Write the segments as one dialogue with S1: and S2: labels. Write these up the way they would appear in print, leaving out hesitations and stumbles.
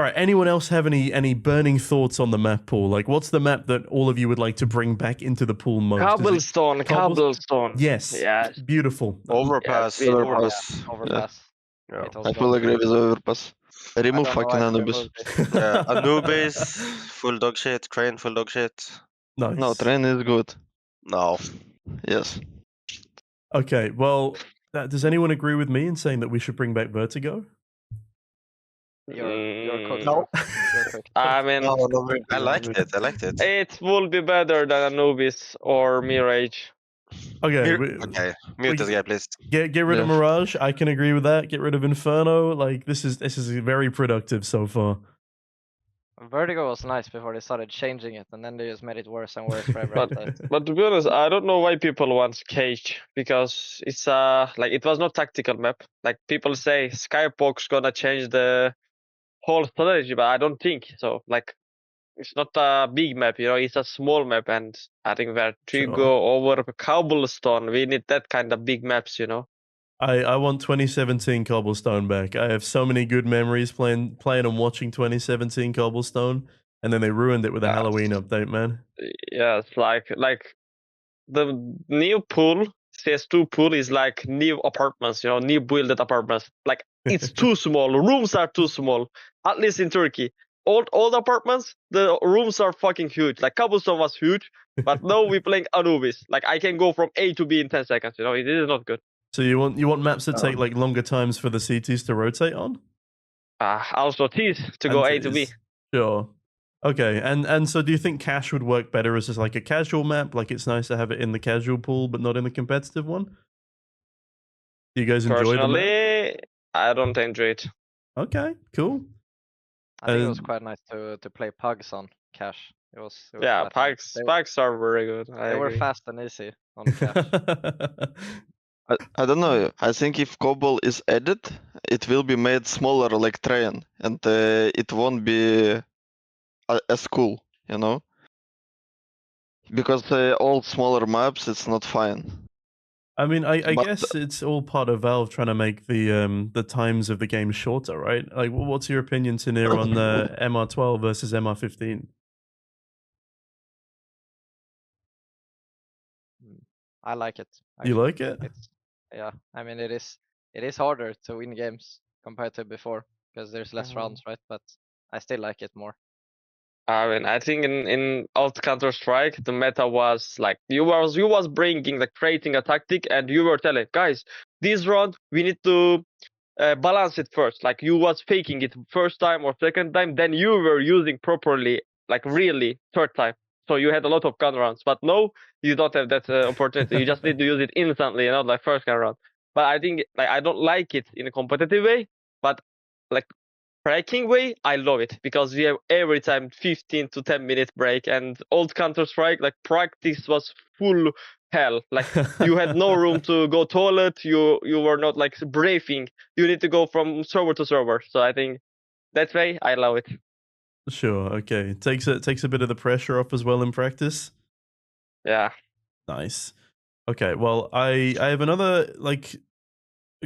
S1: All right. Anyone else have any burning thoughts on the map pool? Like, what's the map that all of you would like to bring back into the pool most?
S2: Cobblestone.
S1: Yes.
S2: Yeah.
S1: Beautiful.
S3: Overpass.
S2: Yeah,
S4: Overpass.
S2: Overpass.
S3: Yeah.
S2: It was
S4: I fully agree with Overpass. Remove
S2: don't know
S4: fucking
S2: why they
S4: Anubis.
S2: removed it.
S3: Yeah. Anubis, full dog shit. Crane, full dog shit.
S1: Nice.
S4: No, train is good.
S3: No.
S4: Yes.
S1: Okay. Well, does anyone agree with me in saying that we should bring back Vertigo?
S2: Your coach.
S4: No.
S2: Your coach.
S5: I mean,
S4: No, no, very
S3: I
S4: good,
S3: liked
S4: very
S3: it. I liked it.
S5: it will be better than Anubis or Mirage.
S1: Okay.
S3: Okay. Mute this guy, please.
S1: Get rid of
S4: Yeah.
S1: Mirage. I can agree with that. Get rid of Inferno. Like this is very productive so far.
S2: Vertigo was nice before they started changing it, and then they just made it worse and worse for every
S5: But
S2: update.
S5: but to be honest, I don't know why people want Cage, because it's like it was not tactical map. Like people say Skybox gonna change the whole strategy, but I don't think so. Like it's not a big map, you know, it's a small map, and I think that to
S1: Sure.
S5: go over Cobblestone, we need that kind of big maps, you know.
S1: I want 2017 Cobblestone back. I have so many good memories playing and watching 2017 Cobblestone, and then they ruined it with a
S5: Yeah.
S1: Halloween update, man.
S5: Yeah, it's like the new pool, CS2 pool is like new apartments, you know, new builded apartments. Like it's too small. Rooms are too small. At least in Turkey, old apartments, the rooms are fucking huge. Like Cobblestone was huge, but now we're playing Anubis. Like I can go from A to B in 10 seconds. You know, it is not good.
S1: So you want maps that take like longer times for the CTs to rotate on?
S5: Also T's to go A to B.
S1: Sure. Okay, and so do you think Cash would work better as just like a casual map? Like it's nice to have it in the casual pool, but not in the competitive one? Do you guys enjoy the map?
S5: Personally, I don't enjoy it.
S1: Okay, cool.
S2: I think it was quite nice to play pugs on Cash. It was
S5: Yeah,
S2: quite nice.
S5: pugs are very good.
S2: They were fast and easy on Cash.
S4: I don't know. I think if Cobble is added, it will be made smaller like train, and it won't be as cool, you know? Because all smaller maps, it's not fine.
S1: I mean, I guess it's all part of Valve trying to make the times of the game shorter, right? Like, what's your opinion, Tanir, on the MR12 versus MR15?
S2: I like it.
S1: You like it?
S2: Yeah, I mean it is harder to win games compared to before because there's less rounds, right? But I still like it more.
S5: I mean, I think in old counterstrike, the meta was like you was bringing like creating a tactic, and you were telling guys, this round we need to balance it first. Like you was faking it first time or second time, then you were using properly, like really third time. So you had a lot of gun rounds, but no, you don't have that opportunity. You just need to use it instantly, you know, like first gun round. But I think like I don't like it in a competitive way, but like breaking way, I love it because we have every time 15 to 10 minute break, and old Counter-Strike, like practice was full hell. Like you had no room to go toilet, you were not like briefing. You need to go from server to server. So I think that way I love it.
S1: Sure, okay. It takes a bit of the pressure off as well in practice.
S5: Yeah.
S1: Nice. Okay, well I have another like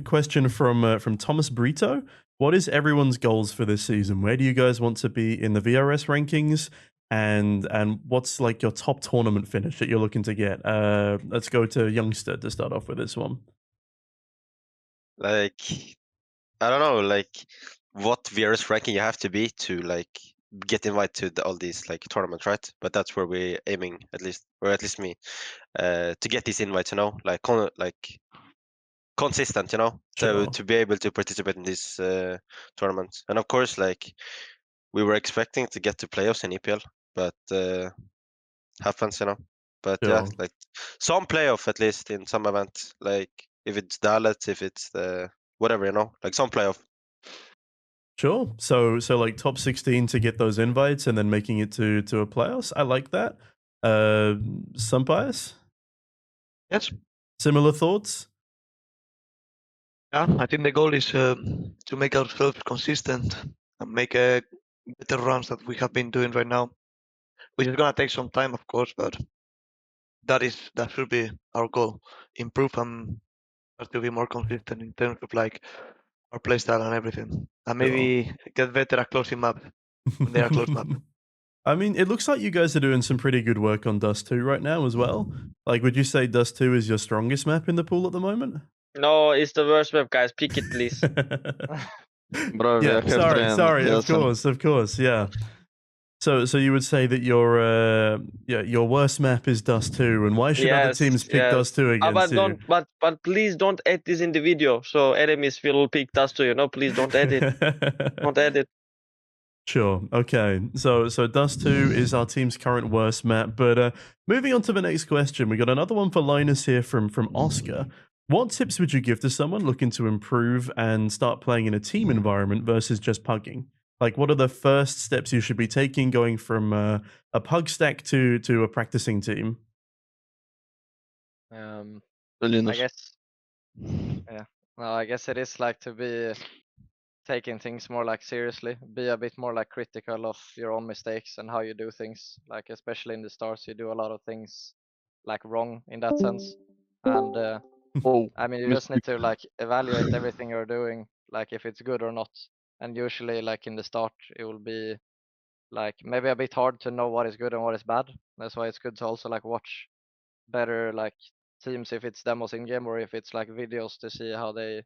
S1: question from Thomas Brito. What is everyone's goals for this season? Where do you guys want to be in the VRS rankings? And what's like your top tournament finish that you're looking to get? Let's go to Youngster to start off with this one.
S3: Like, I don't know, like what VRS ranking you have to be to like get invited to all these like tournaments, right? But that's where we're aiming, at least, or at least me, to get these invites, you know, like consistent, you know,
S1: Sure.
S3: to be able to participate in these tournaments. And of course, like we were expecting to get to playoffs in EPL, but happens, you know. But
S1: Sure.
S3: yeah, like some playoff at least in some event, like if it's Dalet, if it's the whatever, you know, like some playoff.
S1: Sure. So like top 16 to get those invites and then making it to a playoffs. I like that. SunPayus?
S6: Yes.
S1: Similar thoughts?
S6: Yeah, I think the goal is to make ourselves consistent and make better runs that we have been doing right now, which is gonna take some time, of course, but that should be our goal. Improve and to be more consistent in terms of like our playstyle and everything, and maybe get better at closing map when they are close map.
S1: I mean, it looks like you guys are doing some pretty good work on Dust 2 right now as well. Like, would you say Dust 2 is your strongest map in the pool at the moment?
S5: No, it's the worst map, guys. Pick it, please.
S4: Bro, we
S1: Yeah,
S4: are here
S1: sorry,
S4: trying.
S1: sorry, of
S4: Yasin.
S1: course, yeah. So you would say that your worst map is Dust 2, and why should other
S5: Yes,
S1: teams pick
S5: yes.
S1: Dust 2 against
S5: But
S1: you?
S5: don't, but please don't add this in the video, so enemies will pick Dust 2. You know, please don't add it. Don't add it.
S1: Sure. Okay. So Dust 2 is our team's current worst map. But moving on to the next question, we got another one for Linus here from Oscar. What tips would you give to someone looking to improve and start playing in a team environment versus just pugging? Like, what are the first steps you should be taking going from a pug stack to a practicing team?
S2: I
S4: Linus.
S2: guess, yeah. No, I guess it is like to be taking things more like seriously, be a bit more like critical of your own mistakes and how you do things. Like especially in the stars, you do a lot of things like wrong in that sense. And
S4: Oh,
S2: I mean, you just need to like evaluate everything you're doing, like if it's good or not. And usually, like in the start, it will be like maybe a bit hard to know what is good and what is bad. That's why it's good to also like watch better like teams if it's demos in game or if it's like videos to see how they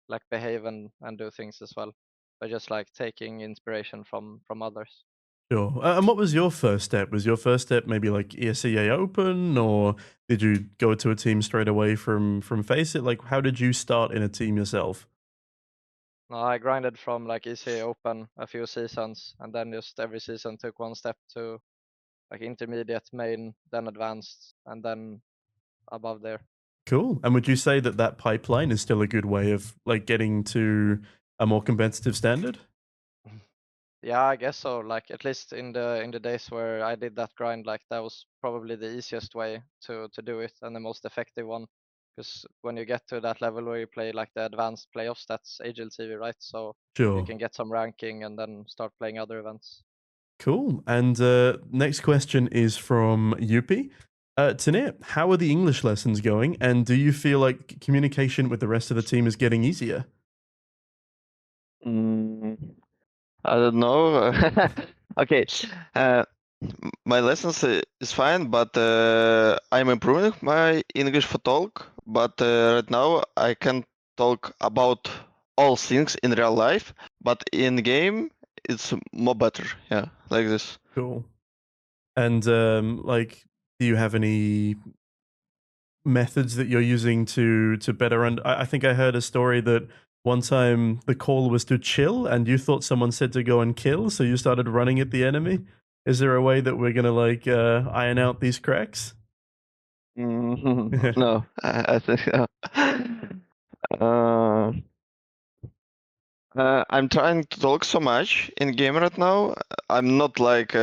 S2: like behave and do things as well. But just like taking inspiration from others.
S1: Sure. And what was your first step? Was your first step maybe like ESEA Open, or did you go to a team straight away from Face It? Like, how did you start in a team yourself?
S2: No, I grinded from like ECA Open a few seasons, and then just every season took one step to like intermediate, main, then advanced, and then above there.
S1: Cool. And would you say that that pipeline is still a good way of like getting to a more competitive standard?
S2: Yeah, I guess so. Like at least in the days where I did that grind, like that was probably the easiest way to do it and the most effective one. Because when you get to that level where you play like the advanced playoffs, that's AGLTV, right? So you
S1: Sure.
S2: can get some ranking and then start playing other events.
S1: Cool. And next question is from Yupi. Tanir, how are the English lessons going? And do you feel like communication with the rest of the team is getting easier?
S4: I don't know. Okay. My lessons is fine, but I'm improving my English for talk. But right now I can talk about all things in real life, but in game it's more better. Yeah, like this.
S1: Cool. And like, do you have any methods that you're using to better? And I think I heard a story that one time the call was to chill, and you thought someone said to go and kill, so you started running at the enemy. Is there a way that we're gonna like iron out these cracks?
S4: No, I think I'm trying to talk so much in game right now. I'm not like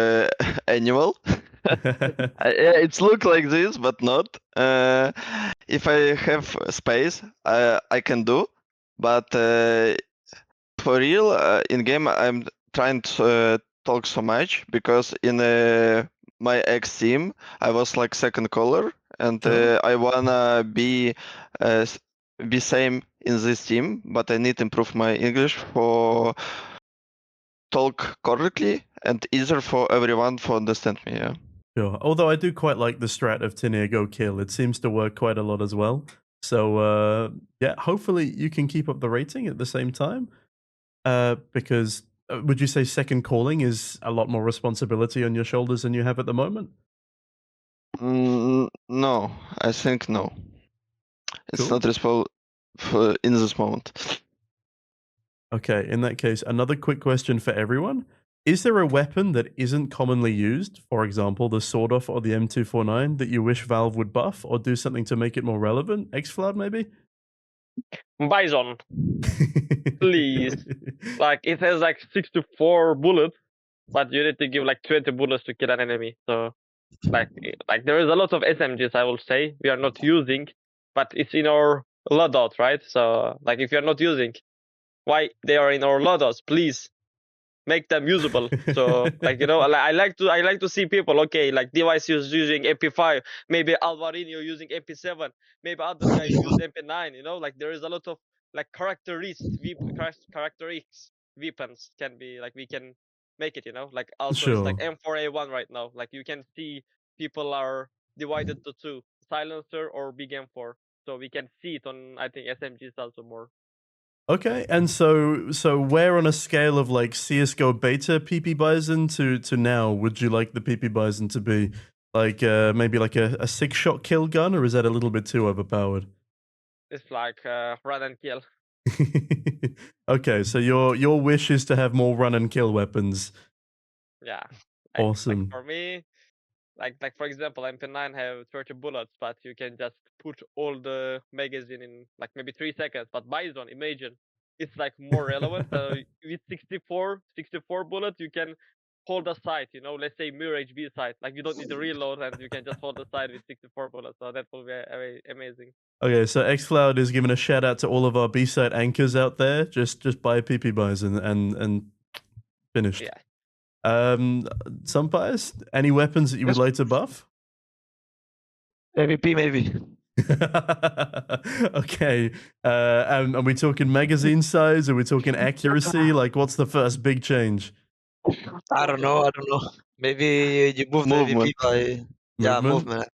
S4: animal. It's look like this, but not. If I have space, I can do. But for real, in game, I'm trying to talk so much because in my ex team, I was like second caller, and
S1: Sure.
S4: I wanna be same in this team. But I need to improve my English for talk correctly and easier for everyone to understand me. Yeah.
S1: Sure. Although I do quite like the strat of Tinir Go Kill. It seems to work quite a lot as well. So yeah, hopefully you can keep up the rating at the same time. Because would you say second calling is a lot more responsibility on your shoulders than you have at the moment?
S4: No, I think no. It's
S1: Cool.
S4: not responsible in this moment.
S1: Okay, in that case, another quick question for everyone. Is there a weapon that isn't commonly used, for example, the Sword Off or the M249, that you wish Valve would buff or do something to make it more relevant? Xfloud, maybe?
S5: Bison, please. Like it has like 64 bullets, but you need to give like 20 bullets to kill an enemy. So like there is a lot of SMGs, I will say, we are not using, but it's in our loadout, right? So like if you're not using, why they are in our loadouts? Please make them usable. So like I like to see people. Okay, like Device is using MP5, maybe Álvaro using MP7, maybe other guys use MP9. Like there is a lot of characteristics weapons can be like we can make it, you know, like also it's
S1: Sure.
S5: like M4A1 right now. Like you can see people are divided to two, silencer or big M4. So we can see it on I think SMGs also more.
S1: Okay, and so where on a scale of like CS:GO beta PP Bison to now would you like the PP Bison to be? Like maybe like a 6-shot kill gun, or is that a little bit too overpowered?
S5: It's like run and kill.
S1: Okay, so your wish is to have more run and kill weapons.
S5: Yeah.
S1: Awesome.
S5: Like for me, like for example, MP9 have 30 bullets, but you can just put all the magazine in like maybe 3 seconds. But Bison, imagine, it's like more relevant. With 64 bullets, you can hold a sight, you know, let's say mirror HB sight. Like you don't need to reload and you can just hold the sight with 64 bullets. So that will be amazing.
S1: Okay, so xCloud is giving a shout out to all of our B-side anchors out there. Just buy PP Bison and finished.
S5: Yeah.
S1: SunPayus, any weapons that you would like to buff?
S6: MVP maybe.
S1: Okay. Are we talking magazine size? Are we talking accuracy? Like, what's the first big change?
S6: I don't know. Maybe you move the MVP
S4: Movement.
S6: by movement.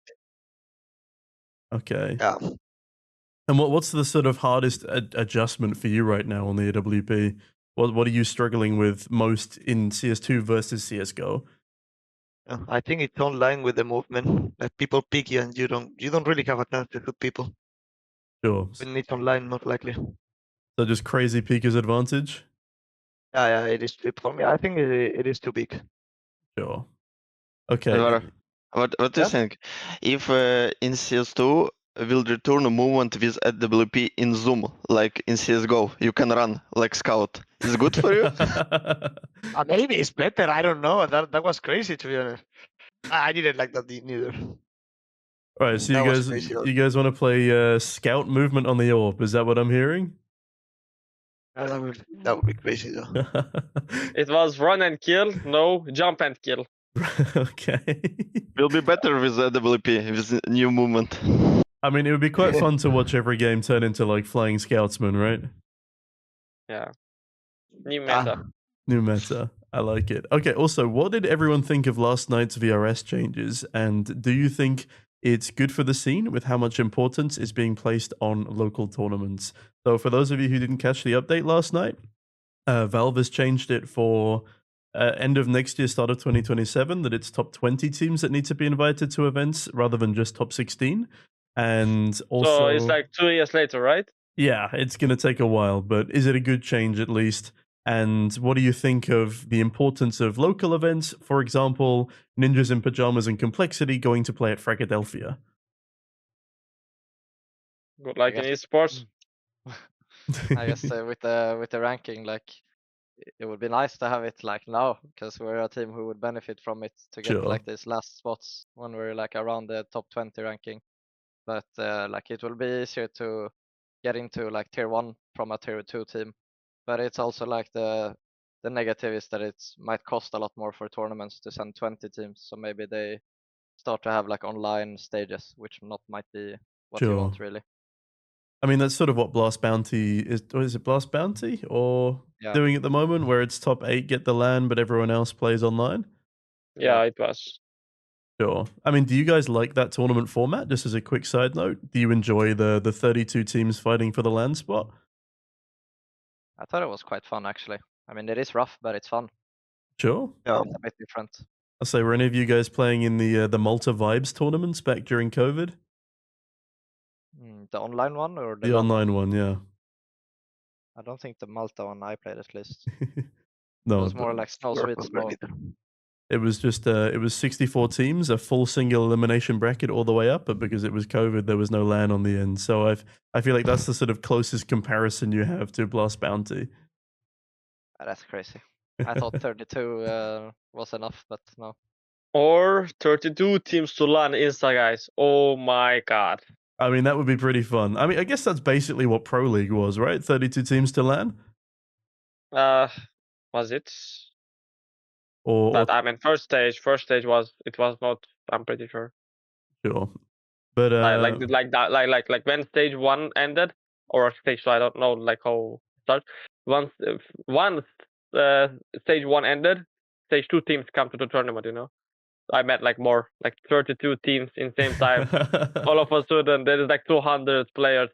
S1: Okay.
S6: Yeah.
S1: And what's the sort of hardest adjustment for you right now on the AWP? What are you struggling with most in CS2 versus CS:GO?
S6: I think it's online with the movement. Like people pick you and you don't really have a chance to shoot people.
S1: Sure.
S6: When it's online, most likely.
S1: So just crazy peeker's advantage?
S6: Yeah, it is for me. I think it is too big.
S1: Sure. Okay.
S4: Álvaro, what do you
S6: Yeah.
S4: think? If in CS2 will return a movement with AWP in Zoom, like in CSGO, you can run like scout. Is it good for you?
S6: Maybe it's better. I don't know. That was crazy, to be honest. I didn't like that neither.
S1: All right, so
S6: That
S1: you
S6: was
S1: guys
S6: crazy.
S1: you guys want to play scout movement on the AWP? Is that what I'm hearing?
S6: That would be crazy though.
S5: It was run and kill, no jump and kill.
S1: Okay.
S4: Will be better with AWP with new movement.
S1: I mean, it would be quite fun to watch every game turn into like flying scoutsmen, right?
S5: Yeah. New meta.
S1: New meta. I like it. Okay, also, what did everyone think of last night's VRS changes? And do you think it's good for the scene with how much importance is being placed on local tournaments? So for those of you who didn't catch the update last night, Valve has changed it for end of next year, start of 2027, that it's top 20 teams that need to be invited to events rather than just top 16. And also,
S5: So it's like 2 years later, right?
S1: yeah, it's going to take a while, but is it a good change at least? And what do you think of the importance of local events? For example, Ninjas in Pajamas and Complexity going to play at Fragadelphia.
S5: Good, like in
S2: guess-
S5: esports.
S2: I guess with the ranking, like it would be nice to have it like now, because we're a team who would benefit from it to get
S1: Sure.
S2: like these last spots when we're like around the top 20 ranking. But like it will be easier to get into like tier 1 from a tier 2 team. But it's also like the negative is that it might cost a lot more for tournaments to send 20 teams. So maybe they start to have like online stages, which might be what you want really.
S1: I mean, that's sort of what Blast Bounty is. Or is it Blast Bounty or
S2: Yeah.
S1: doing at the moment, where it's top 8 get the LAN, but everyone else plays online?
S5: Yeah, it was.
S1: Sure. I mean, do you guys like that tournament format? Just as a quick side note, do you enjoy the 32 teams fighting for the LAN spot?
S2: I thought it was quite fun actually. I mean, it is rough, but it's fun.
S1: Sure.
S6: Yeah.
S2: It's a bit different.
S1: I'll say, were any of you guys playing in the Malta Vibes tournaments back during COVID?
S2: The online one or
S1: The
S2: LAN
S1: online one, yeah.
S2: I don't think the Malta one I played at least.
S1: No,
S2: It was
S1: but
S2: more like Snow
S6: Sure,
S2: Sweet
S6: not
S2: Snow.
S6: either.
S1: it was just it was 64 teams, a full single elimination bracket all the way up, but because it was COVID, there was no LAN on the end. So I feel like that's the sort of closest comparison you have to Blast Bounty.
S2: That's crazy. I thought 32 was enough, but no.
S5: Or 32 teams to LAN Insta, guys. Oh my god.
S1: I mean, that would be pretty fun. I mean, I guess that's basically what Pro League was, right? 32 teams to LAN?
S5: Was it?
S1: Or
S5: But I mean, first stage was not. I'm pretty sure.
S1: sure. But
S5: Like when stage 1 ended, or stage 2. I don't know like how it starts. Once stage 1 ended, stage 2 teams come to the tournament. You know, I met like more like 32 teams in same time. All of a sudden, there is like 200 players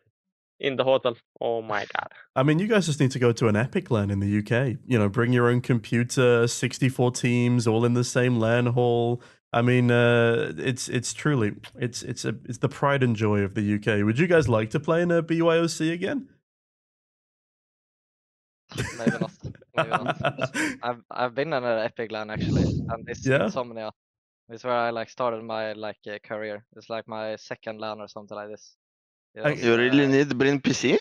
S5: in the hotel. Oh my god.
S1: I mean, you guys just need to go to an Epic LAN in the UK. You know, bring your own computer, 64 teams, all in the same LAN hall. I mean, it's truly it's the pride and joy of the UK. Would you guys like to play in a BYOC again?
S2: Maybe not. Maybe not. I've been in an Epic LAN actually, and it's
S1: Yeah?
S2: Insomnia. It's where I like started my career. It's like my second LAN or something like this. It was,
S4: You really need to bring PC?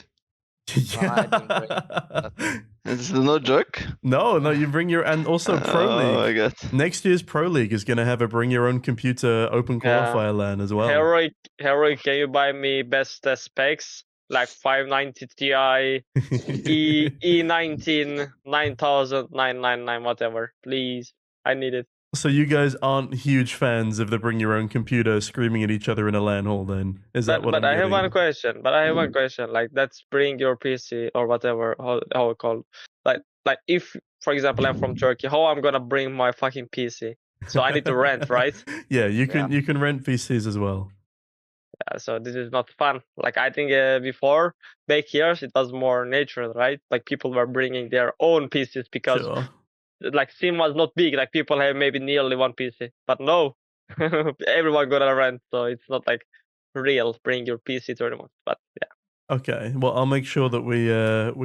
S2: I didn't bring
S4: It's no joke.
S1: No, you bring your, and also Pro League.
S4: Oh my god.
S1: Next year's Pro League is going to have a bring your own computer open qualifier LAN as well.
S5: Heroic, can you buy me best specs? Like 590 Ti, E19, 9000, 999, whatever. Please, I need it.
S1: So you guys aren't huge fans of the bring your own computer screaming at each other in a LAN hall then? Is that what
S5: But
S1: I'm
S5: I have
S1: getting?
S5: one question. Like, that's bring your PC or whatever, how it called. Like if, for example, I'm from Turkey, how I'm gonna bring my fucking PC? So I need to rent, right?
S1: Yeah, you can rent PCs as well.
S5: Yeah, so this is not fun. Like, I think before, back years, it was more natural, right? Like, people were bringing their own PCs because
S1: Sure.
S5: like sim was not big. Like, people have maybe nearly one PC, but no, everyone got a rent, so it's not like real bring your PC tournament. But yeah.
S1: Okay, well I'll make sure that we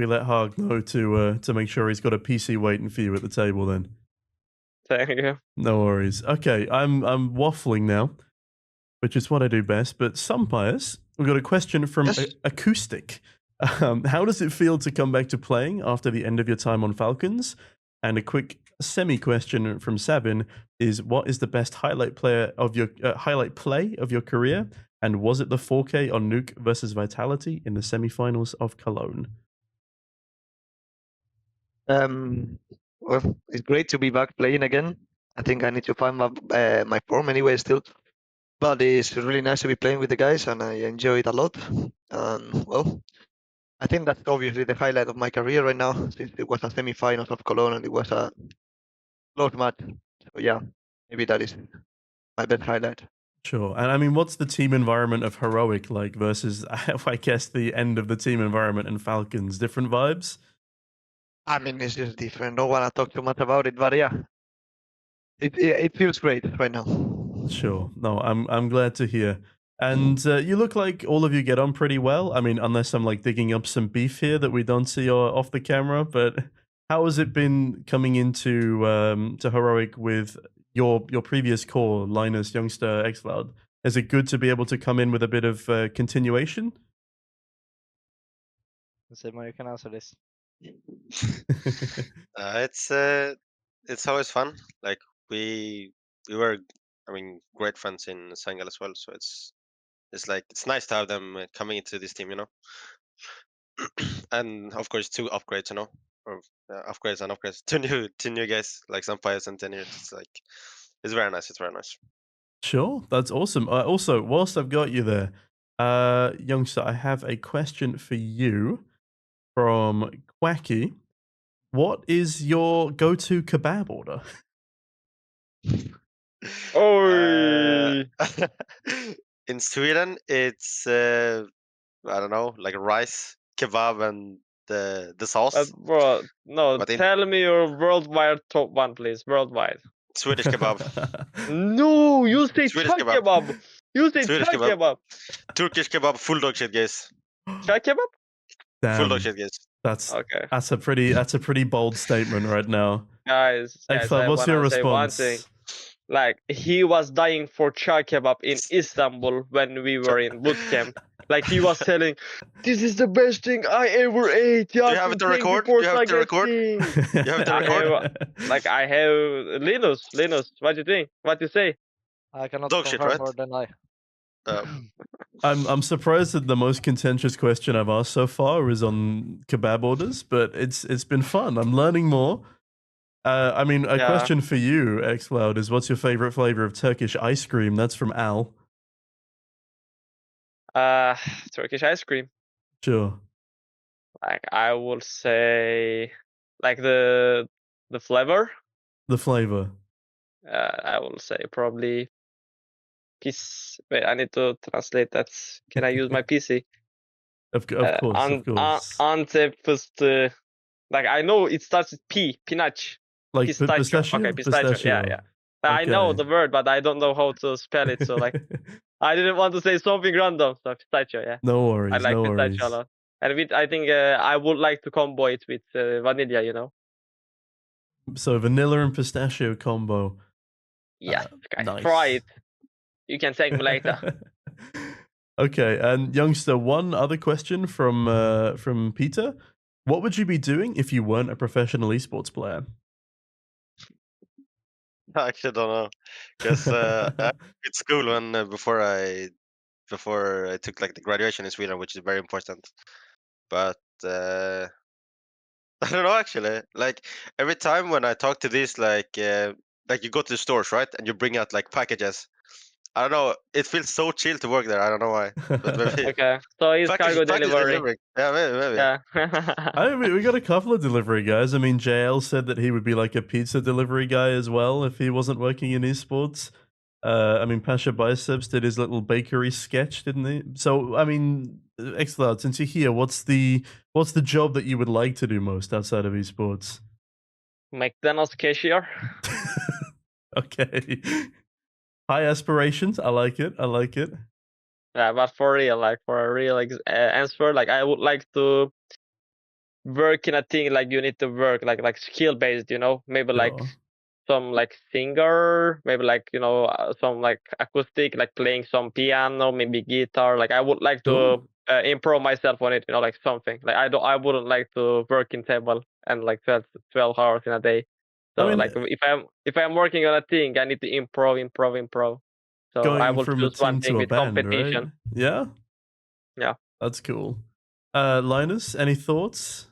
S1: let Hag know to make sure he's got a PC waiting for you at the table then.
S5: Thank you.
S1: No worries. Okay, I'm waffling now, which is what I do best. But SunPayus, we've got a question from
S6: Yes.
S1: Acoustic. How does it feel to come back to playing after the end of your time on Falcons? And a quick semi-question from Sabin is: what is the best highlight play of your career? And was it the 4K on Nuke versus Vitality in the semi-finals of Cologne?
S6: Well, it's great to be back playing again. I think I need to find my form anyway still. But it's really nice to be playing with the guys, and I enjoy it a lot. And well, I think that's obviously the highlight of my career right now, since it was a semi-finals of Cologne and it was a close match. So yeah, maybe that is my best highlight.
S1: Sure. And I mean, what's the team environment of Heroic like versus, I guess, the end of the team environment in Falcons? Different vibes?
S6: I mean, it's just different. Don't want to talk too much about it, but yeah, it feels great right now.
S1: Sure. No, I'm glad to hear. And you look like all of you get on pretty well. I mean, unless I'm like digging up some beef here that we don't see off the camera. But how has it been coming into to Heroic with your previous core, Linus, yxngstxr? Is it good to be able to come in with a bit of continuation?
S2: Simon, you can answer this.
S3: It's always fun. Like we were, I mean, great friends in Senegal as well. So it's like it's nice to have them coming into this team, you know. And of course, 2 upgrades, you know, or upgrades and upgrades. Two new guys like SunPayus and Tenir. It's like it's very nice. It's very nice.
S1: Sure, that's awesome. Also, whilst I've got you there, youngster, I have a question for you from Quacky. What is your go-to kebab order?
S5: Oh,
S3: In Sweden, it's I don't know, like rice, kebab, and the sauce.
S5: bro, no.
S3: But in-
S5: Tell me your worldwide top 1, please. Worldwide.
S3: Swedish kebab,
S5: No, you say
S3: Swedish
S5: chak
S3: kebab.
S5: kebab. You say
S3: Swedish
S5: chak
S3: kebab.
S5: kebab.
S3: Turkish kebab, full dog shit, guys.
S5: Chak kebab.
S3: Full
S1: Damn,
S3: dog shit, guys.
S1: that's
S5: Okay,
S1: a pretty bold statement right now.
S5: guys,
S1: Excellent.
S5: I
S1: What's your
S5: wanna say one
S1: response?
S5: thing. Like, he was dying for chak kebab in Istanbul when we were in boot camp. Like, he was telling, "This is the best thing I ever ate."
S3: Do you have it to record? Do you have it to record? You have to
S5: I
S3: record?
S5: I have Linus. What do you think? What do you say?
S2: I cannot
S3: Dog shit,
S2: confirm
S3: right?
S2: or deny.
S1: I'm surprised that the most contentious question I've asked so far is on kebab orders, but it's been fun. I'm learning more. I mean, a
S5: Yeah.
S1: question for you, xCloud, is what's your favorite flavor of Turkish ice cream? That's from Al.
S5: Turkish ice cream.
S1: Sure.
S5: Like I would say, like the flavor.
S1: The flavor.
S5: I will say probably piece. Wait, I need to translate that. Can I use my PC?
S1: Of course, of course.
S5: Antepfıstı. Like I know it starts with P. Pinach.
S1: Like
S5: Pistachio.
S1: pistachio?
S5: Okay, pistachio. Yeah, yeah. I know
S1: Okay.
S5: the word, but I don't know how to spell it. So like, I didn't want to say something random. So pistachio. Yeah,
S1: No
S5: I
S1: worries,
S5: like
S1: no
S5: pistachio a
S1: worries.
S5: lot. And with, I think I would like to combo it with vanilla. You know.
S1: So vanilla and pistachio combo.
S5: Yeah, guys,
S1: Nice.
S5: try it. You can thank me later.
S1: Okay, and youngster, one other question from Peter. What would you be doing if you weren't a professional esports player?
S3: I actually don't know, because I quit school when before I took like the graduation in Sweden, which is very important. But I don't know actually. Like every time when I talk to these, like you go to the stores, right, and you bring out like packages. I don't know. It feels so chill to work there. I don't know why, but maybe
S5: Okay, so it's cargo
S3: package
S5: delivery.
S3: delivering. Yeah, maybe.
S5: Yeah.
S1: I mean, we got a couple of delivery guys. I mean, JL said that he would be like a pizza delivery guy as well if he wasn't working in esports. I mean, Pasha Biceps did his little bakery sketch, didn't he? So, I mean, Xlard, since you're here, what's the job that you would like to do most outside of esports?
S5: McDonald's cashier.
S1: Okay. High aspirations. I like it. I like it.
S5: Yeah, but for real, like for a real answer, like I would like to work in a thing like you need to work like skill based, you know, maybe like
S1: Sure.
S5: some like singer, maybe like you know some like acoustic, like playing some piano, maybe guitar. Like I would like to improve myself on it, you know, like something. Like I wouldn't like to work in table and like 12 hours in a day. So
S1: I mean,
S5: like if I'm working on a thing, I need to improve. So I
S1: going
S5: will
S1: from a
S5: choose one
S1: team
S5: thing
S1: to a
S5: with
S1: band, right?
S5: competition.
S1: Yeah?
S5: Yeah.
S1: That's cool. Linus, any thoughts?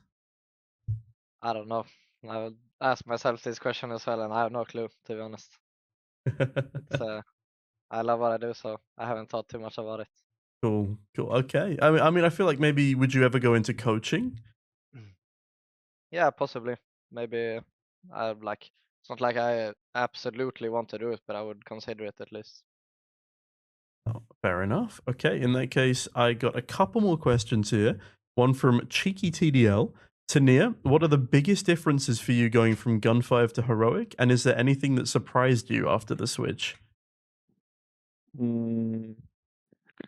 S2: I don't know. I would ask myself this question as well, and I have no clue, to be honest. It's, I love what I do, so I haven't thought too much about it.
S1: Cool. Okay. I mean, I feel like maybe would you ever go into coaching?
S2: Yeah, possibly. Maybe I like. It's not like I absolutely want to do it, but I would consider it at least.
S1: Oh, fair enough. Okay, in that case, I got a couple more questions here. One from Cheeky TDL. Tania, what are the biggest differences for you going from Gun 5 to Heroic? And is there anything that surprised you after the switch?
S4: Can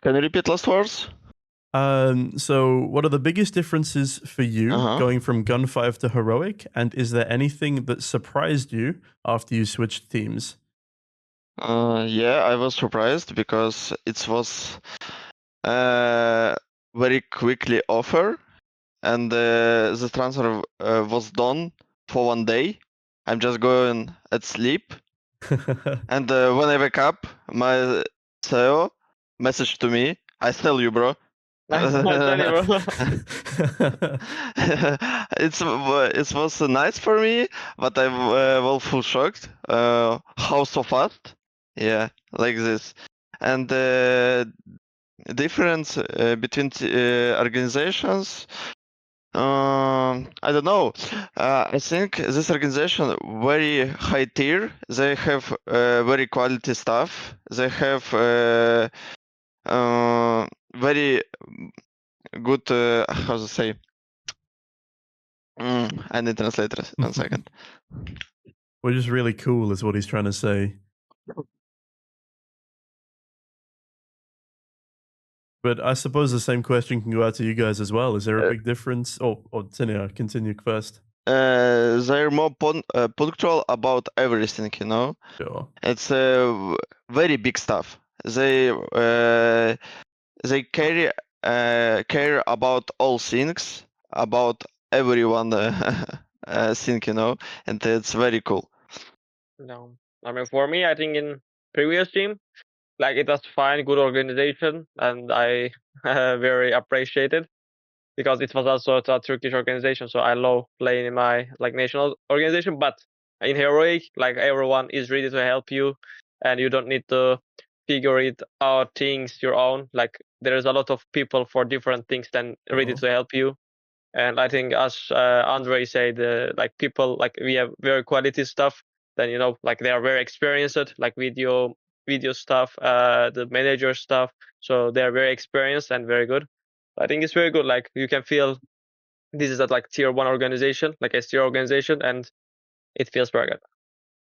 S4: you repeat last words?
S1: So what are the biggest differences for you going from Gun 5 to Heroic? And is there anything that surprised you after you switched teams?
S4: Yeah, I was surprised because it was very quickly offer, and the transfer was done for 1 day. I'm just going at sleep, and when I wake up, my CEO message to me, "I sell you, bro." It was nice for me, but I was full shocked. How so fast? Yeah, like this, and difference between organizations. I don't know. I think this organization very high tier. They have very quality stuff. They have very good. How to say? I need translator. 1 second.
S1: We're just really cool, is what he's trying to say. But I suppose the same question can go out to you guys as well. Is there a big difference? Or Tania, continue first.
S4: They're more punctual about everything, you know.
S1: Sure.
S4: It's very big stuff. They care about all things, about everyone thing, you know, and it's very cool.
S5: No, I mean for me, I think in previous team, like it was fine, good organization, and I very appreciated because it was also a Turkish organization, so I love playing in my like national organization. But in Heroic, like everyone is ready to help you, and you don't need to figure it out things your own. Like there's a lot of people for different things then ready to help you, And I think as Andrey said, like people like we have very quality stuff. Then like they are very experienced, like video stuff, the manager stuff. So they're very experienced and very good. I think it's very good. Like you can feel this is a like tier 1 organization, like a tier organization, and it feels very good.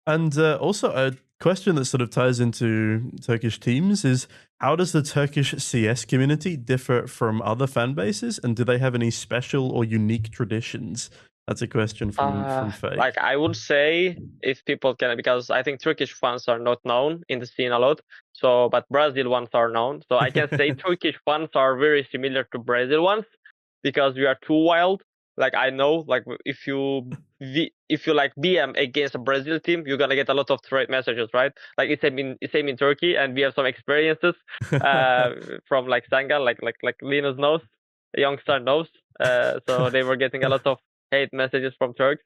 S1: And also a question that sort of ties into Turkish teams is, how does the Turkish CS community differ from other fan bases, and do they have any special or unique traditions? That's a question from Fake.
S5: Like I would say, if people can, because I think Turkish fans are not known in the scene a lot. So, but Brazil ones are known. So I can say Turkish fans are very similar to Brazil ones because we are too wild. Like I know, like if you like BM against a Brazil team, you're gonna get a lot of threat messages, right? Like it's same in Turkey, and we have some experiences from like Sanga, like Linus knows, a youngster knows. So they were getting a lot of hate messages from Turks.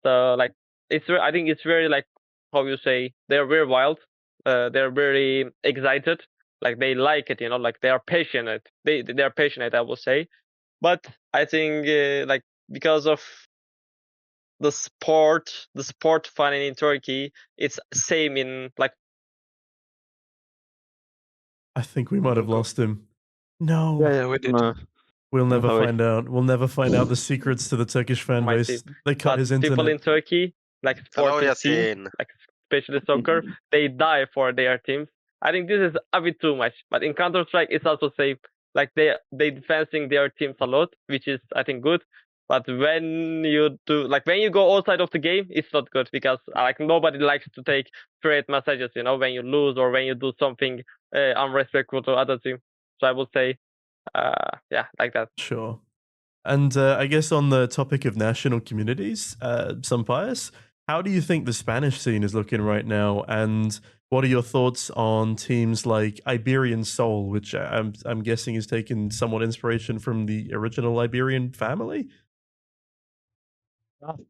S5: So like I think it's very like how you say, they're very wild. They're very excited. Like they like it, like they are passionate. They are passionate, I will say. But I think like because of the sport fun in Turkey, it's same in like.
S1: I think we might have lost him. No.
S6: Yeah, we did.
S4: No.
S1: We'll never
S4: No,
S1: find out. We'll never find out the secrets to the Turkish fan
S5: Might
S1: base.
S5: be.
S1: They cut
S5: But
S1: his
S5: people in
S1: internet.
S5: Turkey, like
S3: Hello,
S5: sports team,
S3: Yasin.
S5: like especially soccer, they die for their teams. I think this is a bit too much. But in Counter-Strike, it's also safe. Like they defending their teams a lot, which is I think good. But when you go outside of the game, it's not good because like nobody likes to take threat messages, when you lose or when you do something unrespectful to other team. So I would say, yeah, like that.
S1: Sure. And I guess on the topic of national communities, SunPayus, how do you think the Spanish scene is looking right now? And what are your thoughts on teams like Iberian Soul, which I'm guessing is taken somewhat inspiration from the original Iberian family?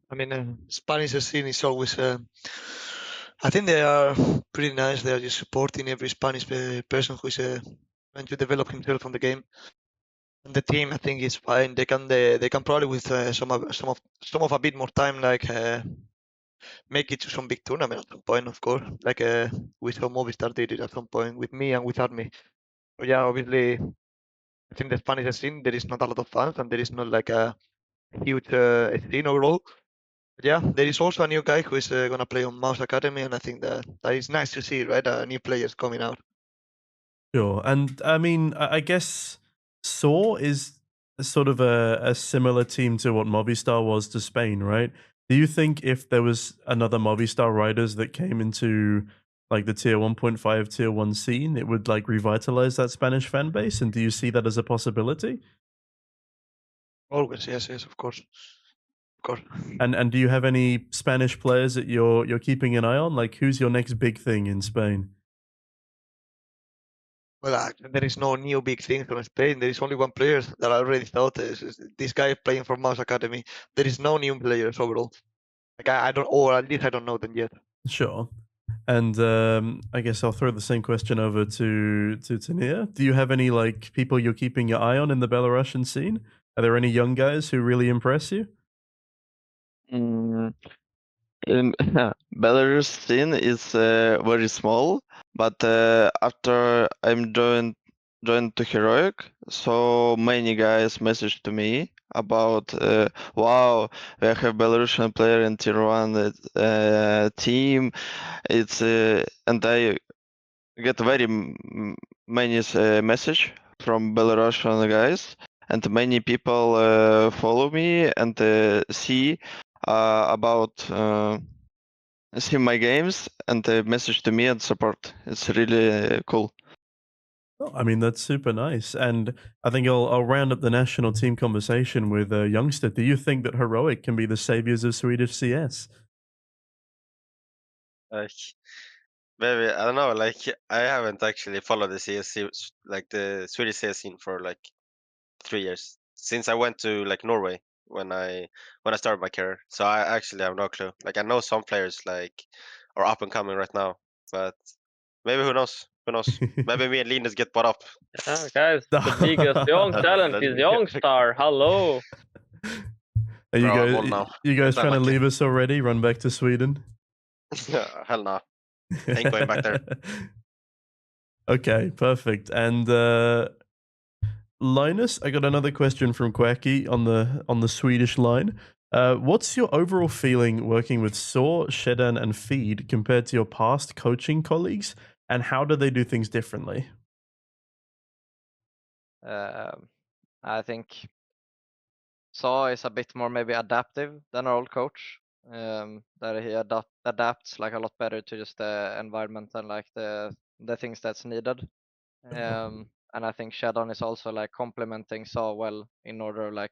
S6: I mean, Spanish scene is always. I think they are pretty nice. They are just supporting every Spanish person who is trying to develop himself on the game. And the team, I think, is fine. They can probably with some of a bit more time, like make it to some big tournament at some point, of course. Like we saw Movistar did it at some point with me and with Army. But yeah, obviously, I think the Spanish scene there is not a lot of fans and there is not like a huge scene overall. But yeah, there is also a new guy who is gonna play on Mouse Academy, and I think that is nice to see, right? New players coming out.
S1: Sure. And I mean, I guess Saw is sort of a similar team to what Movistar was to Spain, right? Do you think if there was another Movistar riders that came into like the tier 1.5, tier 1 scene, it would like revitalize that Spanish fan base? And do you see that as a possibility?
S6: Always, yes, of course. Of course.
S1: And do you have any Spanish players that you're keeping an eye on? Like who's your next big thing in Spain?
S6: Well, there is no new big thing from Spain. There is only one player that I already thought is this guy playing for Mouse Academy. There is no new players overall. Like I don't, or at least I don't know them yet.
S1: Sure. And I guess I'll throw the same question over to Tania. Do you have any like people you're keeping your eye on in the Belarusian scene? Are there any young guys who really impress you?
S4: In Belarus scene is very small, but after I'm joined to Heroic, so many guys messaged to me about wow, we have Belarusian player in tier 1 team. It's and I get very many message from Belarusian guys, and many people follow me and see about see my games and message to me and support. It's really cool.
S1: Oh, I mean, that's super nice. And I think I'll round up the national team conversation with Youngster. Do you think that Heroic can be the saviors of Swedish CS?
S3: Like, maybe I don't know. Like, I haven't actually followed the CS, like the Swedish CS scene for like 3 years since I went to like Norway when I started my career. So I actually have no clue. Like, I know some players like are up and coming right now, but maybe who knows? Who knows? Maybe me and Linus get bought up.
S5: Yeah, guys, the biggest young talent is Youngstar. Hello.
S1: Are you
S3: Bro, I'm
S1: guys,
S3: old now.
S1: you guys
S3: Not
S1: trying to
S3: lucky.
S1: leave us already? Run back to Sweden?
S3: Hell no. Ain't going back there.
S1: Okay, perfect. And Linus, I got another question from Quacky on the Swedish line. What's your overall feeling working with Saw, Shedan, and Feed compared to your past coaching colleagues, and how do they do things differently?
S2: I think Saha is a bit more maybe adaptive than our old coach. That he adapts like a lot better to just the environment and like the things that's needed. And I think Shedan is also like complementing Saha well in order of like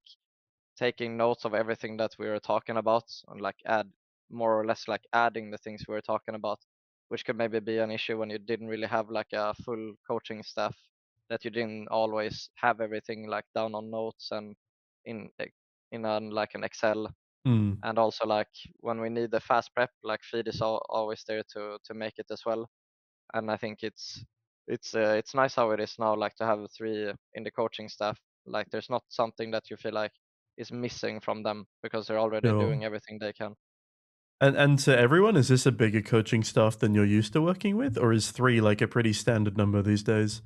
S2: taking notes of everything that we were talking about and like add more or less like adding the things we were talking about, which could maybe be an issue when you didn't really have like a full coaching staff, that you didn't always have everything like down on notes and in like an Excel.
S1: Hmm.
S2: And also like when we need the fast prep, like Feed is always there to make it as well. And I think it's nice how it is now, like to have 3 in the coaching staff. Like there's not something that you feel like is missing from them because they're already
S1: Sure.
S2: doing everything they can.
S1: And to everyone, is this a bigger coaching staff than you're used to working with, or is 3 like a pretty standard number these days?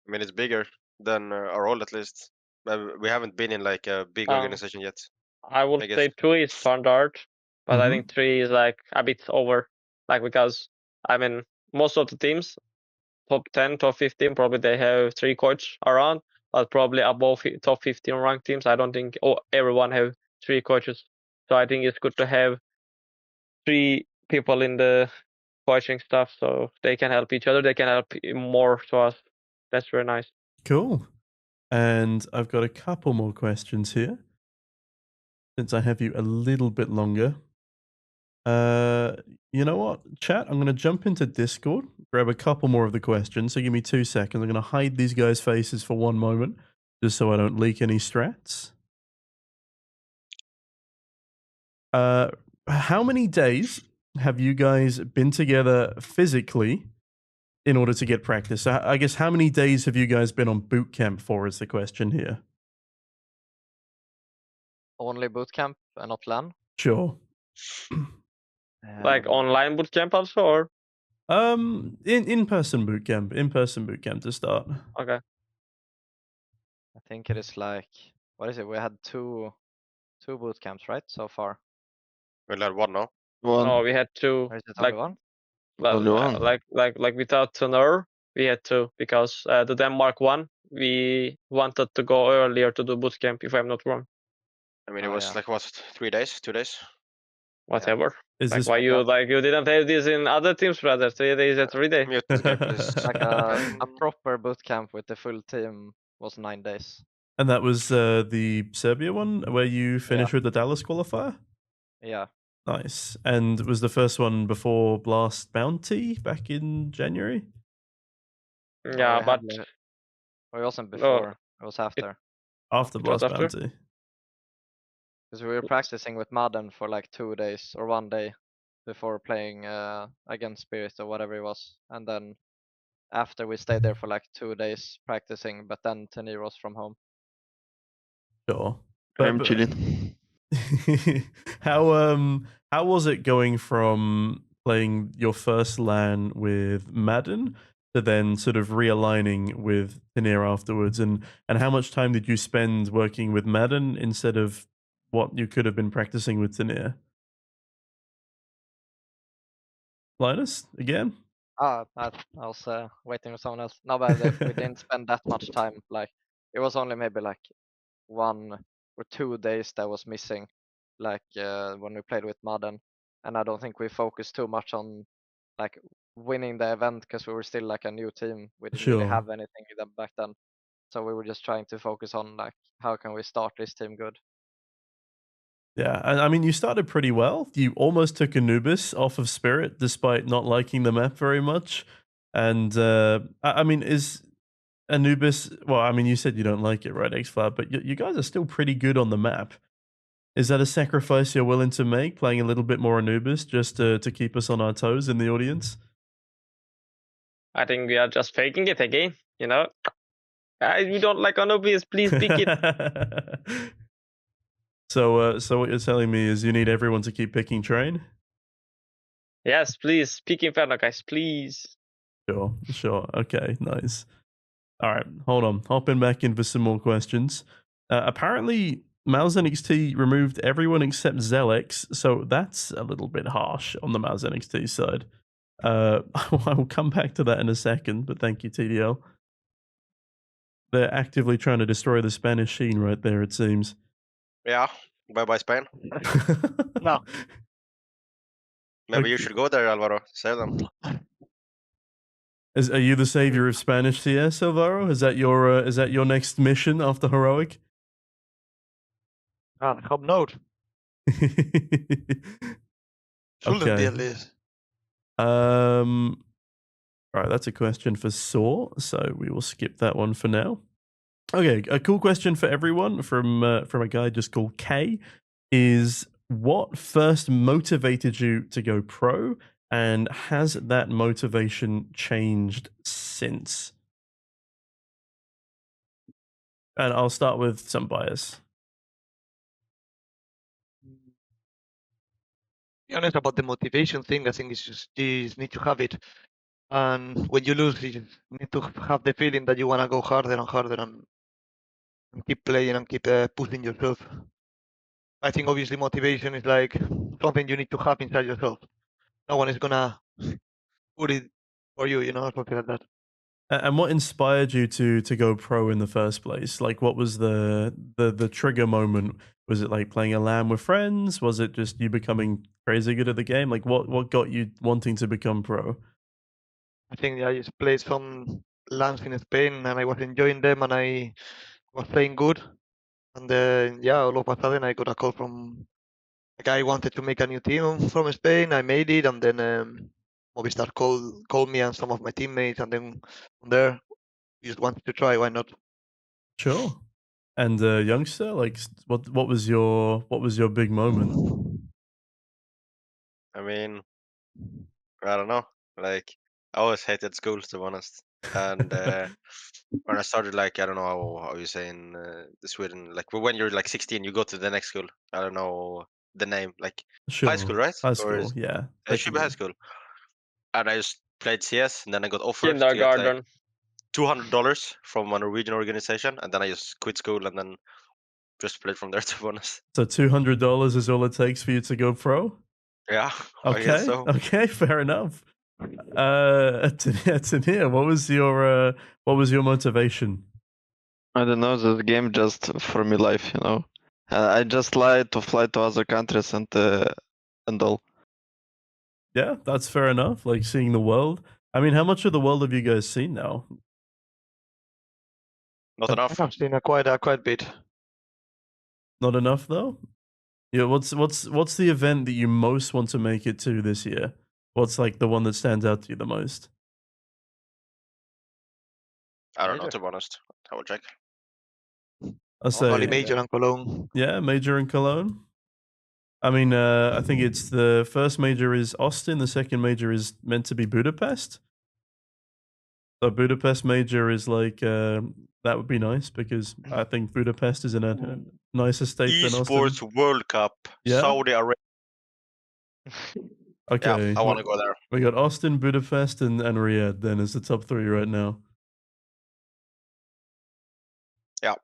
S3: I mean, it's bigger than our old at least. But we haven't been in like a big organization yet.
S5: I would
S3: I guess.
S5: say 2 is standard, but I
S1: Mhm.
S5: think 3 is like a bit over. Like because I mean most of the teams, top 10, top 15, probably they have 3 coach around, but probably above top 15 ranked teams, I don't think everyone have 3 coaches. So I think it's good to have 3 people in the coaching stuff so they can help each other. They can help more to us. That's very nice.
S1: Cool. And I've got a couple more questions here, since I have you a little bit longer. You know what, chat? I'm going to jump into Discord, grab a couple more of the questions. So give me 2 seconds. I'm going to hide these guys' faces for one moment, just so I don't leak any strats. How many days have you guys been together physically in order to get practice? I guess how many days have you guys been on boot camp for is the question here.
S2: Only bootcamp and not LAN.
S1: Sure.
S5: Like online bootcamp also, or
S1: In-person boot camp. In-person boot camp to start.
S5: okay.
S2: I think it is like, what is it? We had two boot camps, right? So far.
S3: We'll have 1 now.
S4: One.
S5: No, we had 2.
S2: Or is it
S5: Like
S2: only one?
S4: Only one.
S5: like without Tenor, we had 2 because the Denmark one we wanted to go earlier to do bootcamp if I'm not wrong.
S3: I mean, it
S2: Oh,
S3: was
S2: yeah.
S3: like what, 3 days, 2 days?
S5: Whatever.
S1: Is
S5: Like
S1: this
S5: why you didn't have this in other teams, brother? 3 days at 3 day.
S3: Mute the guy, please.
S2: Like a proper bootcamp with the full team was 9 days.
S1: And that was the Serbia one where you finished with the Dallas qualifier?
S2: Yeah.
S1: Nice. And was the first one before Blast Bounty back in January?
S5: Yeah, but
S2: it wasn't before. It was after.
S1: After
S5: It was
S1: Blast
S5: after?
S1: Bounty.
S2: Because we were practicing with Madden for like 2 days or 1 day before playing against Spirit or whatever it was. And then after we stayed there for like 2 days practicing, but then Tenir was from home.
S1: Sure.
S4: I'm chilling.
S1: How was it going from playing your first LAN with Madden to then sort of realigning with Tenir afterwards, and how much time did you spend working with Madden instead of what you could have been practicing with Tenir? Linus, again?
S2: I was waiting for someone else. No, but we didn't spend that much time. Like it was only maybe like 1 or 2 days that was missing, like when we played with Madden. And I don't think we focused too much on like winning the event because we were still like a new team. We didn't really
S1: Sure.
S2: have anything back then. So we were just trying to focus on like how can we start this team good.
S1: Yeah, I mean, you started pretty well. You almost took Anubis off of Spirit despite not liking the map very much. And I mean, is Anubis? Well, I mean, you said you don't like it, right, XFlab? But you guys are still pretty good on the map. Is that a sacrifice you're willing to make, playing a little bit more Anubis just to keep us on our toes in the audience?
S5: I think we are just faking it again, you know. Guys, we don't like Anubius. Please pick it.
S1: So what you're telling me is you need everyone to keep picking Train?
S5: Yes, please. Pick Inferno, guys. Please.
S1: Sure. Okay, nice. All right, hold on. Hopping back in for some more questions. Apparently, Mouse NXT removed everyone except Zelex, so that's a little bit harsh on the Mouse NXT side. I will come back to that in a second, but thank you, TDL. They're actively trying to destroy the Spanish scene right there, it seems.
S3: Yeah. Bye Spain.
S2: No.
S3: Maybe you
S1: Okay.
S3: should go there, Álvaro. Save them.
S1: Are you the savior of Spanish CS, Álvaro? Is that your next mission after Heroic?
S6: I hope not. Shouldn't be at least.
S1: All right, that's a question for Saw, so we will skip that one for now. Okay, a cool question for everyone from a guy just called K is what first motivated you to go pro, and has that motivation changed since? And I'll start with SunPayus.
S6: Be honest about the motivation thing, I think it's just you just need to have it. And when you lose, you just need to have the feeling that you want to go harder and harder and keep playing and keep pushing yourself. I think obviously motivation is like something you need to have inside yourself. No one is gonna put it for you, something like that.
S1: And what inspired you to go pro in the first place? Like, what was the trigger moment? Was it like playing a LAN with friends? Was it just you becoming crazy good at the game? Like, what got you wanting to become pro?
S6: I think I just played some LANs in Spain and I was enjoying them and I was playing good. And then, yeah, all of a sudden I got a call from a guy who wanted to make a new team from Spain. I made it, and then Movistar called me and some of my teammates, and then from there, we just wanted to try. Why not?
S1: Sure. And youngster, like, what was your big moment?
S3: I mean, I don't know. Like, I always hated school, to be honest. And when I started, like, I don't know how you say in Sweden, like when you're like 16, you go to the next school. I don't know the name, like
S1: Sure.
S3: high school, right?
S1: High
S3: Or
S1: school, yeah.
S3: it should be high school. And I just played CS, and then I got offered to get
S5: Kindergarten.
S3: like $200 from a Norwegian organization, and then I just quit school and then just played from there, to be honest.
S1: So $200 is all it takes for you to go pro?
S3: Yeah, I guess so.
S1: Okay, fair enough. Tanir, what was your motivation?
S4: I don't know, this game just for me life, I just like to fly to other countries and all.
S1: Yeah, that's fair enough. Like seeing the world. I mean, how much of the world have you guys seen now?
S3: Not enough.
S6: I've seen quite a bit.
S1: Not enough though? Yeah, what's the event that you most want to make it to this year? What's like the one that stands out to you the most?
S3: I don't know, to be honest. I will check.
S1: I'll say
S6: Only Major and Cologne.
S1: Yeah, Major and Cologne. I mean, I think it's the first major is Austin, the second major is meant to be Budapest. So Budapest major is like that would be nice because I think Budapest is in a nicer state than Austin.
S3: Esports World Cup,
S1: Yeah?
S3: Saudi Arabia.
S1: Okay,
S3: Yeah, I want to go there.
S1: we got Austin, Budapest, and Riyadh then as the top three right now.
S3: Yeah.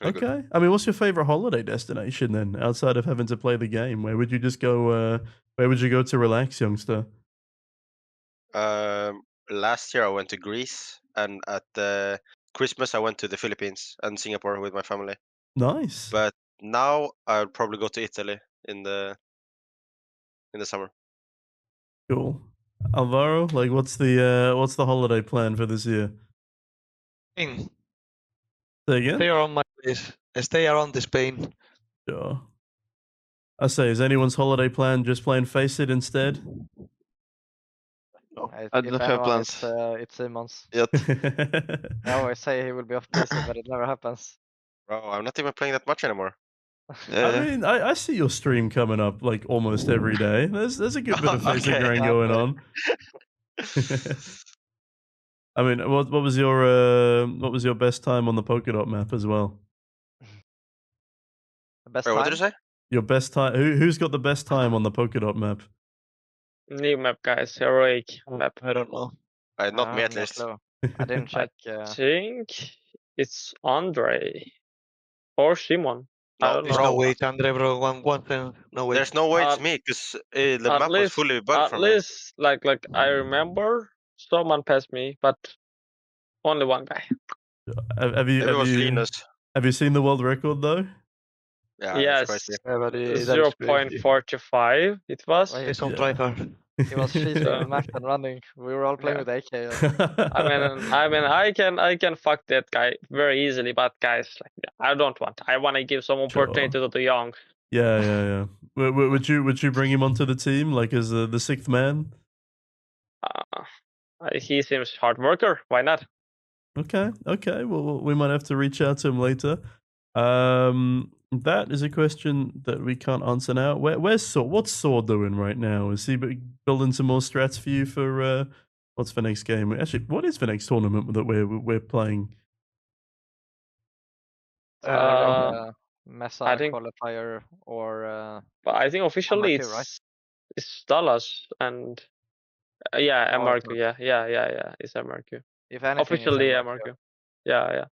S3: Really good.
S1: Okay. I mean, what's your favorite holiday destination then, outside of having to play the game? Where would you just go? Where would you go to relax, youngster?
S3: Last year I went to Greece, and at Christmas I went to the Philippines and Singapore with my family.
S1: Nice.
S3: But now I'll probably go to Italy in the summer.
S1: Cool. Álvaro, like, what's the holiday plan for this year?
S6: Spain.
S1: Say again?
S6: Stay around my place. Stay around the Spain.
S1: Sure. I say, is anyone's holiday plan just playing Face It instead?
S4: No,
S2: If
S4: I don't have
S2: anyone,
S4: plans
S2: It's Simon's.
S4: yet.
S2: I always say he will be off PC, but it never happens.
S3: Bro, I'm not even playing that much anymore.
S1: I mean, I see your stream coming up like almost every day. There's a good bit of Face It
S3: Okay,
S1: grind
S3: yeah,
S1: going
S3: okay.
S1: on. I mean, what was your best time on the polka dot map as well?
S2: The best
S3: Wait, what
S2: time?
S3: did you say?
S1: Your best time. Who's got the best time on the polka dot map?
S5: New map, guys. Heroic map.
S6: I don't know.
S3: Not me
S2: I
S3: at
S2: have no
S3: least.
S2: clue. I didn't check.
S5: Think it's Andrey or Simon. I
S3: No,
S5: don't
S6: There's
S5: know.
S6: no way it's Andrey, bro. One thing. No way.
S3: There's no way it's
S5: Uh,
S3: me because the
S5: At
S3: map was
S5: least,
S3: fully bugged
S5: at
S3: for me.
S5: least, like I remember someone passed me, but only one guy.
S1: Have
S3: Maybe it was Linus.
S1: have you seen the world record though?
S3: Yeah,
S5: Yes,
S3: that's crazy.
S6: Yeah, but that is crazy.
S5: 0.45 it was.
S2: Wait,
S6: It's on
S1: Yeah.
S6: tryhard.
S2: he was cheating
S5: So-
S2: with Mac and running. We were all playing
S5: Yeah.
S2: with AK.
S5: I can fuck that guy very easily, but guys, like, I don't want. I want to give some opportunity to the young.
S1: Yeah. Would you bring him onto the team like as the sixth man?
S5: He seems hard worker. Why not?
S1: Okay. Well, we might have to reach out to him later. That is a question that we can't answer now. Where's Saw? What's Saw doing right now? Is he building some more strats for you for what's the next game? Actually, what is the next tournament that we're playing?
S2: Mesa
S5: I think-
S2: qualifier or
S5: But I think officially
S2: MRQ, right?
S5: it's Dallas and yeah,
S2: Oh,
S5: MRQ.
S2: okay.
S5: Yeah, it's MRQ.
S2: if anything, it's
S5: Officially
S2: MRQ.
S5: MRQ. Yeah.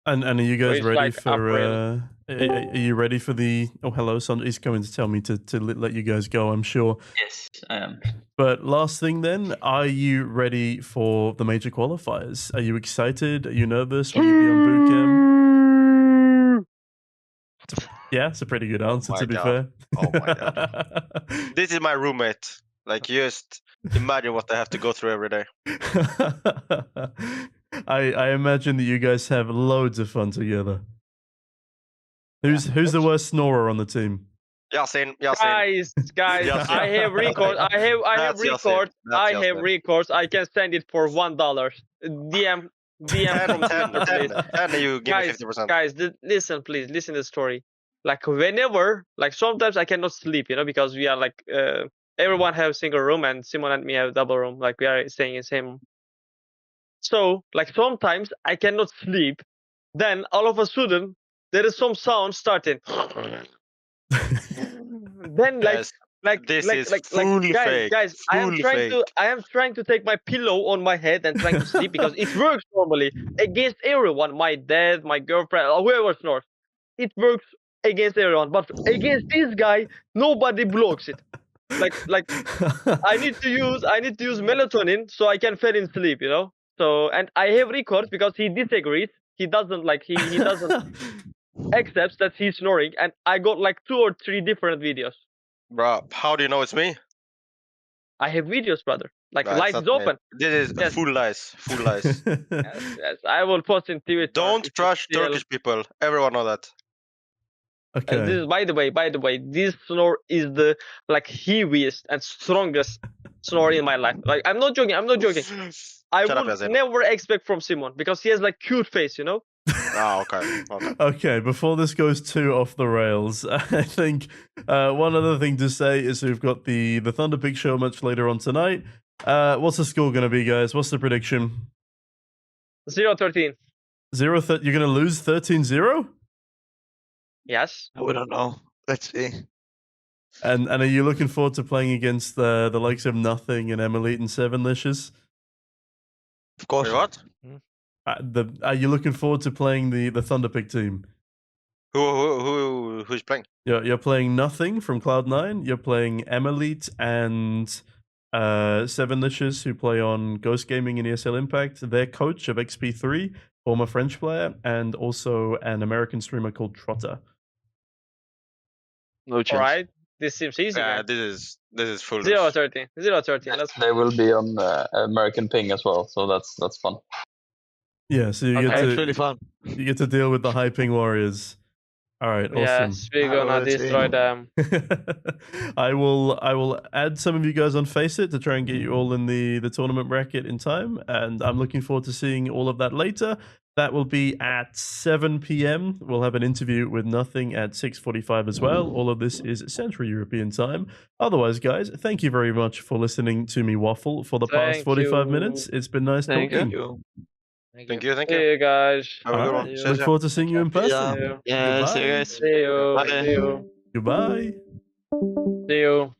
S1: And are you guys
S5: it's
S1: ready
S5: like
S1: for?
S5: April.
S1: Are you ready for the? Oh, hello, son. He's coming to tell me to let you guys go. I'm sure.
S7: Yes, I am.
S1: But last thing, then, are you ready for the major qualifiers? Are you excited? Are you nervous? Will you be on boot camp? Yeah, it's a pretty good answer,
S3: my
S1: to be
S3: God.
S1: fair.
S3: Oh my God. This is my roommate. Like, just imagine what I have to go through every day.
S1: I imagine that you guys have loads of fun together. Who's the worst snorer on the team?
S3: Yasin.
S5: Guys,
S3: Yes,
S5: I have records. I have
S3: That's Yasin.
S5: records.
S3: That's
S5: I have
S3: Yasin.
S5: records. I can send it for $1. DM from Twitter, please.
S3: 10, you give me
S5: Guys,
S3: 50%.
S5: guys, listen, please, listen to the story. Like whenever, like sometimes I cannot sleep, because we are like everyone have single room and Simon and me have double room. Like we are staying in same room. So like sometimes I cannot sleep. Then all of a sudden there is some sound starting. Then
S3: Guys, this is fully fake.
S5: guys, I am trying to take my pillow on my head and trying to sleep because it works normally against everyone. My dad, my girlfriend, or whoever snores. It works against everyone, but against this guy, nobody blocks it. Like I need to use melatonin so I can fall in sleep, So and I have records because he disagrees. He doesn't like he doesn't accepts that he's snoring, and I got like 2 or 3 different videos.
S3: Bro, how do you know it's me?
S5: I have videos, brother. Like
S3: Right,
S5: lights
S3: it's
S5: is
S3: not me.
S5: open.
S3: This is
S5: Yes.
S3: full lies. Full lies.
S5: Yes, I will post in Twitter.
S3: Don't
S5: if you
S3: trust
S5: still-
S3: Turkish people. Everyone know that.
S5: This
S1: Okay.
S5: is by the way, this snore is the like heaviest and strongest snore in my life. Like I'm not joking. I
S3: Shut up,
S5: would
S3: Yasin.
S5: never expect from Simon because he has like cute face,
S3: Oh, okay.
S1: Okay, before this goes too off the rails, I think one other thing to say is we've got the Thunder Peak show much later on tonight. What's the score going to be, guys? What's the prediction?
S5: 0-13.
S1: You're going to lose 13-0?
S5: Yes.
S6: We don't know. Let's see.
S1: And are you looking forward to playing against the likes of Nothing and Emily and Seven Licious?
S6: Of course.
S3: Wait, what?
S1: Are you looking forward to playing the Thunder Peak team?
S3: Who's playing?
S1: You're playing Nothing from Cloud9. You're playing Emelite and Seven Licious, who play on Ghost Gaming and ESL Impact. Their coach of XP3, former French player, and also an American streamer called Trotter.
S4: No chance.
S5: All right. This seems easy.
S3: Yeah,
S5: Man.
S3: this is full.
S5: 0-13. 0-13. Let's
S7: They will be on American ping as well, so that's fun.
S1: Yeah, so you
S5: Okay.
S1: get
S6: It's
S1: to
S6: really fun.
S1: you get to deal with the high ping warriors. All right, awesome.
S5: Yes, we're gonna
S6: Alright, see.
S5: destroy them.
S1: I will add some of you guys on Faceit to try and get you all in the tournament bracket in time, and I'm looking forward to seeing all of that later. That will be at 7 p.m. We'll have an interview with Nothing at 6:45 as well. All of this is Central European time. Otherwise, guys, thank you very much for listening to me waffle for the past
S5: Thank
S1: 45
S5: you.
S1: minutes. It's been nice
S4: Thank
S1: talking.
S6: You.
S3: Thank you. Thank
S5: See
S3: you.
S5: you guys.
S3: Have a
S1: All
S3: good
S1: right,
S3: one.
S5: See
S1: look
S5: you.
S1: forward to seeing you in person.
S5: See you.
S4: Yeah, see you
S1: Goodbye.
S4: guys.
S5: See you.
S4: Bye.
S5: See you.
S1: Goodbye.
S5: See you.